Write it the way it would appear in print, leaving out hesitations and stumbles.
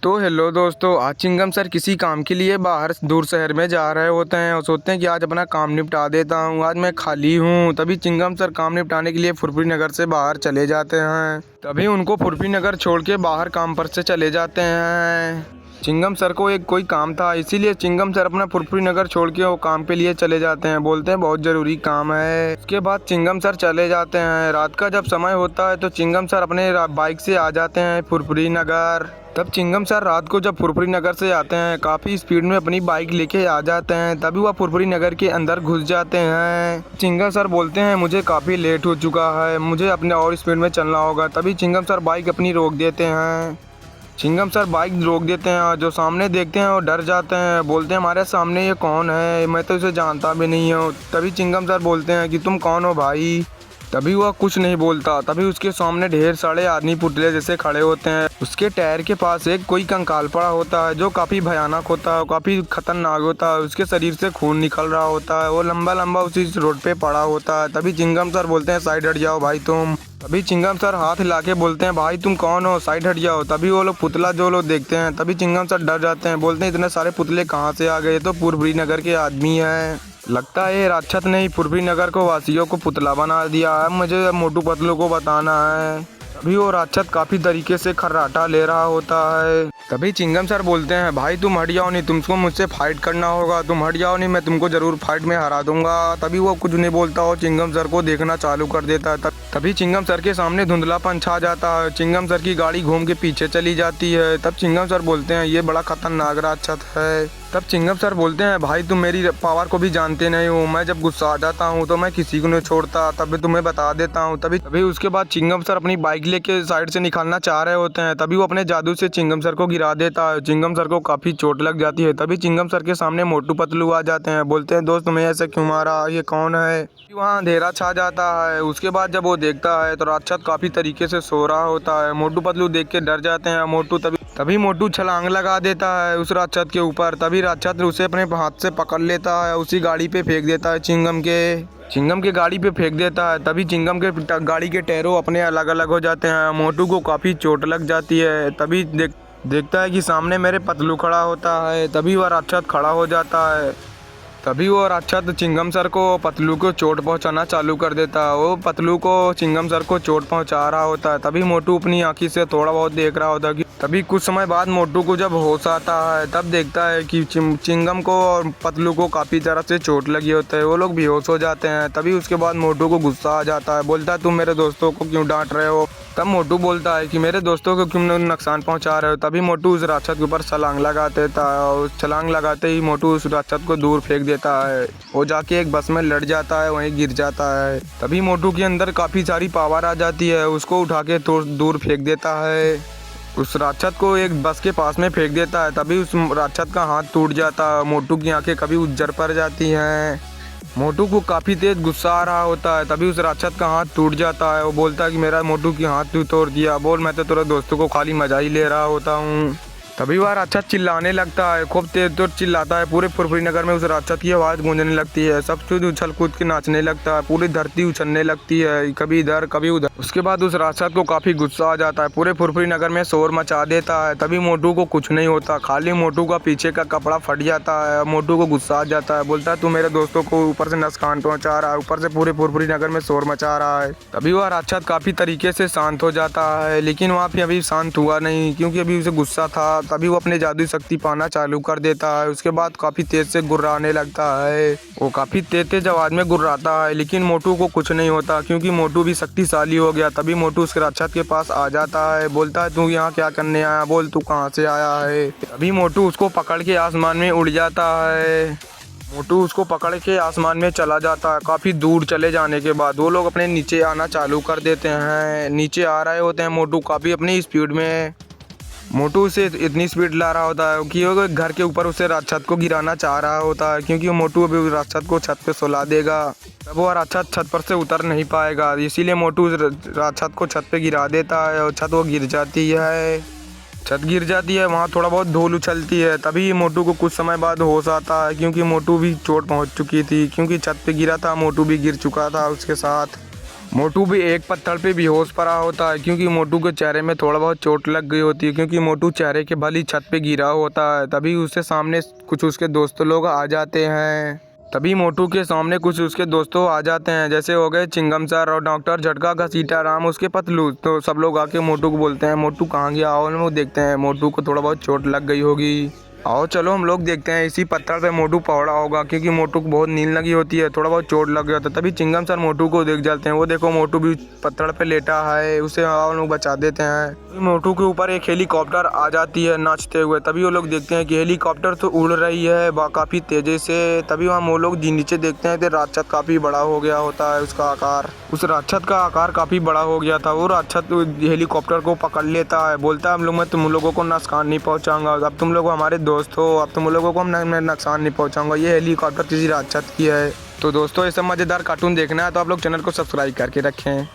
तो हेलो दोस्तों, आज चिंगम सर किसी काम के लिए बाहर दूर शहर में जा रहे होते हैं और सोचते हैं कि आज अपना काम निपटा देता हूँ, आज मैं खाली हूँ। तभी चिंगम सर काम निपटाने के लिए फुरफुरी नगर से बाहर चले जाते हैं। तभी उनको फुरफुरी नगर छोड़ के बाहर काम पर से चले जाते हैं। चिंगम सर को एक कोई काम था, इसीलिए चिंगम सर अपना फुरफुरी नगर छोड़ के वो काम पे लिए चले जाते हैं। बोलते हैं बहुत ज़रूरी काम है। उसके बाद चिंगम सर चले जाते हैं। रात का जब समय होता है तो चिंगम सर अपने बाइक से आ जाते हैं फुरफुरी नगर। तब चिंगम सर रात को जब फुरफुरी नगर से आते हैं, काफ़ी स्पीड में अपनी बाइक लेके आ जाते हैं। तभी वह फुरफुरी नगर के अंदर घुस जाते हैं। चिंगम सर बोलते हैं मुझे काफ़ी लेट हो चुका है, मुझे अपने और स्पीड में चलना होगा। तभी चिंगम सर बाइक अपनी रोक देते हैं। चिंगम सर बाइक रोक देते हैं और जो सामने देखते हैं वो डर जाते हैं। बोलते हैं हमारे सामने ये कौन है, मैं तो इसे जानता भी नहीं हूँ। तभी चिंगम सर बोलते हैं कि तुम कौन हो भाई। तभी वह कुछ नहीं बोलता। तभी उसके सामने ढेर सारे आदमी पुतले जैसे खड़े होते हैं। उसके टायर के पास एक कोई कंकाल पड़ा होता है जो काफ़ी भयानक होता है, काफ़ी खतरनाक होता है। उसके शरीर से खून निकल रहा होता है, वो लंबा लंबा उसी रोड पे पड़ा होता है। तभी चिंगम सर बोलते हैं साइड हट जाओ भाई तुम। तभी चिंगम सर हाथ हिला के बोलते हैं भाई तुम कौन हो, साइड हट जाओ। तभी वो लोग पुतला जो लोग देखते हैं, तभी चिंगम सर डर जाते हैं। बोलते हैं इतने सारे पुतले कहाँ से आ गए, तो फुरफुरी नगर के आदमी हैं। लगता है ये राक्षस ने ही फुरफुरी नगर को वासियों को पुतला बना दिया है, मुझे मोटू पतलू को बताना है। तभी वो राक्षस काफ़ी तरीके से खर्राटा ले रहा होता है। तभी चिंगम सर बोलते हैं भाई तुम हट जाओ, नहीं तुमको मुझसे फाइट करना होगा, तुम हट जाओ नहीं मैं तुमको ज़रूर फाइट में हरा दूंगा। तभी वो कुछ नहीं बोलता और चिंगम सर को देखना चालू कर देता है। तभी चिंगम सर के सामने धुंधलापन छा जाता है। चिंगम सर की गाड़ी घूम के पीछे चली जाती है। तब चिंगम सर बोलते हैं ये बड़ा खतरनाक राक्षस है। तब चिंगम सर बोलते हैं भाई तुम मेरी पावर को भी जानते नहीं हो, मैं जब गुस्सा आ जाता हूँ तो मैं किसी को नहीं छोड़ता, तभी तुम्हें बता देता हूँ। तभी उसके बाद चिंगम सर अपनी बाइक लेके साइड से निकालना चाह रहे होते हैं। तभी वो अपने जादू से चिंगम सर को गिरा देता है। चिंगम सर को काफ़ी चोट लग जाती है। तभी चिंगम सर के सामने मोटू पतलू आ जाते हैं। बोलते हैं दोस्त तुम्हें ऐसे क्यों मारा, ये कौन है। वहाँ अंधेरा छा जाता है। उसके बाद जब वो देखता है तो राक्षस काफ़ी तरीके से सो रहा होता है। मोटू पतलू देख के डर जाते हैं। तभी मोटू छलांग लगा देता है उस राक्षस के ऊपर। तभी राक्षस उसे अपने हाथ से पकड़ लेता है, उसी गाड़ी पे फेंक देता है, चिंगम के गाड़ी पे फेंक देता है। तभी चिंगम के गाड़ी के टायरों अपने अलग अलग हो जाते हैं। मोटू को काफ़ी चोट लग जाती है। तभी देखता है कि सामने मेरे पतलू खड़ा होता है। तभी वह राक्षस खड़ा हो जाता है। तभी वो राक्षस चिंगम सर को पतलू को चोट पहुंचाना चालू कर देता है। वो पतलू को चिंगम सर को चोट पहुंचा रहा होता है। तभी मोटू अपनी आंखी से थोड़ा बहुत देख रहा होता है कि तभी कुछ समय बाद मोटू को जब होश आता है तब देखता है कि चिंगम को और पतलू को काफ़ी तरह से चोट लगी होती है। वो लोग बेहोश हो जाते हैं। तभी उसके बाद मोटू को गुस्सा आ जाता है। बोलता है तुम मेरे दोस्तों को क्यों डांट रहे हो। तब मोटू बोलता है कि मेरे दोस्तों को क्यों नुकसान पहुंचा रहे हो। तभी मोटू उस राक्षस के ऊपर छलांग लगा देता है और छलांग लगाते ही मोटू उस राक्षस को दूर फेंक देता है। वो जाके एक बस में लड़ जाता है, वहीं गिर जाता है। तभी मोटू के अंदर काफ़ी सारी पावर आ जाती है, उसको उठा के दूर फेंक देता है। उस राक्षस को एक बस के पास में फेंक देता है। तभी उस राक्षस का हाथ टूट जाता है। मोटू की आंखें कभी उज्जर पड़ जाती हैं। मोटू को काफ़ी तेज गुस्सा आ रहा होता है। तभी उस राक्षस का हाथ टूट जाता है। वो बोलता है कि मेरा मोटू की हाथ तू तोड़ दिया, बोल मैं तो तेरे दोस्तों को खाली मजा ही ले रहा होता हूँ। तभी वह राक्षस चिल्लाने लगता है, खूब तेज तो चिल्लाता है। पूरे फुरफुरी नगर में उस राक्षस की आवाज़ गूंजने लगती है। सब कुछ उछल कूद के नाचने लगता है। पूरी धरती उछलने लगती है, कभी इधर कभी उधर। उसके बाद उस राक्षस को काफ़ी गुस्सा आ जाता है, पूरे फुरफुरी नगर में शोर मचा देता है। तभी मोटू को कुछ नहीं होता, खाली मोटू का पीछे का कपड़ा फट जाता है। मोटू को गुस्सा आ जाता है, बोलता है तू मेरे दोस्तों को ऊपर से नुकसान पहुँचा रहा है, ऊपर से पूरे फुरफुरी नगर में शोर मचा रहा है। तभी वह राक्षस काफ़ी तरीके से शांत हो जाता है, लेकिन वहाँ पे अभी शांत हुआ नहीं, क्योंकि अभी उसे गुस्सा था। तभी वो अपने जादू शक्ति पाना चालू कर देता है। उसके बाद काफ़ी तेज से गुर्राने लगता है। वो काफ़ी तेज आवाज़ में गुर्राता है, लेकिन मोटू को कुछ नहीं होता, क्योंकि मोटू भी शक्तिशाली हो गया। तभी मोटू उस राक्षस के पास आ जाता है। बोलता है तू यहाँ क्या करने आया, बोल तू कहाँ से आया है। तभी मोटू उसको पकड़ के आसमान में उड़ जाता है। मोटू उसको पकड़ के आसमान में चला जाता है। काफ़ी दूर चले जाने के बाद वो लोग अपने नीचे आना चालू कर देते हैं। नीचे आ रहे होते हैं मोटू काफ़ी अपनी स्पीड में। मोटू उसे इतनी स्पीड ला रहा होता है कि वो घर के ऊपर उसे राक्षस को गिराना चाह रहा होता है, क्योंकि मोटू अभी उस राक्षस को छत पे सुला देगा। तब वो राक्षस छत पर से उतर नहीं पाएगा, इसीलिए मोटू उस राक्षस को छत पे गिरा देता है और छत वो गिर जाती है। छत गिर जाती है, वहाँ थोड़ा बहुत धूल उछलती है। तभी मोटू को कुछ समय बाद होश आता है, क्योंकि मोटू भी चोट पहुँच चुकी थी, क्योंकि छत पे गिरा था, मोटू भी गिर चुका था उसके साथ। मोटू भी एक पत्थर पे बेहोश पड़ा होता है क्योंकि मोटू के चेहरे में थोड़ा बहुत चोट लग गई होती है, क्योंकि मोटू चेहरे के बल ही छत पे गिरा होता है। तभी उसके सामने कुछ उसके दोस्त लोग आ जाते हैं। तभी मोटू के सामने कुछ उसके दोस्तों आ जाते हैं, जैसे हो गए चिंगम सर और डॉक्टर झटका घसीटा राम उसके पतलू। तो सब लोग आके मोटू को बोलते हैं मोटू कहाँ गया, आओ लोग देखते हैं मोटू को थोड़ा बहुत चोट लग गई होगी। आओ चलो हम लोग देखते हैं। इसी पत्थर पे मोटू पड़ा होगा क्योंकि मोटू को बहुत नींद लगी होती है, थोड़ा बहुत चोट लग गया था। तभी चिंगम सर मोटू को देख जाते हैं, वो देखो मोटू भी पत्थर पे लेटा है, उसे आओ लोग बचा देते हैं। मोटू के ऊपर एक हेलीकॉप्टर आ जाती है नाचते हुए। तभी वो लोग देखते हैं कि हेलीकॉप्टर तो उड़ रही है काफ़ी तेज़ी से। तभी वहाँ वो लोग नीचे देखते हैं तो राक्षस काफ़ी बड़ा हो गया होता है, उसका आकार, उस राक्षस का आकार काफ़ी बड़ा हो गया था। वो राक्षस हेलीकॉप्टर को पकड़ लेता है, बोलता है हम लोग मैं तुम लोगों को नुकसान नहीं पहुँचाऊंगा, अब तुम लोग हमारे दोस्त हो, अब तुम लोगों को मैं नुकसान नहीं पहुँचाऊंगा, ये हेलीकॉप्टर किसी राक्षस की है। तो दोस्तों ये सब मज़ेदार कार्टून देखना है तो आप लोग चैनल को सब्सक्राइब करके रखें।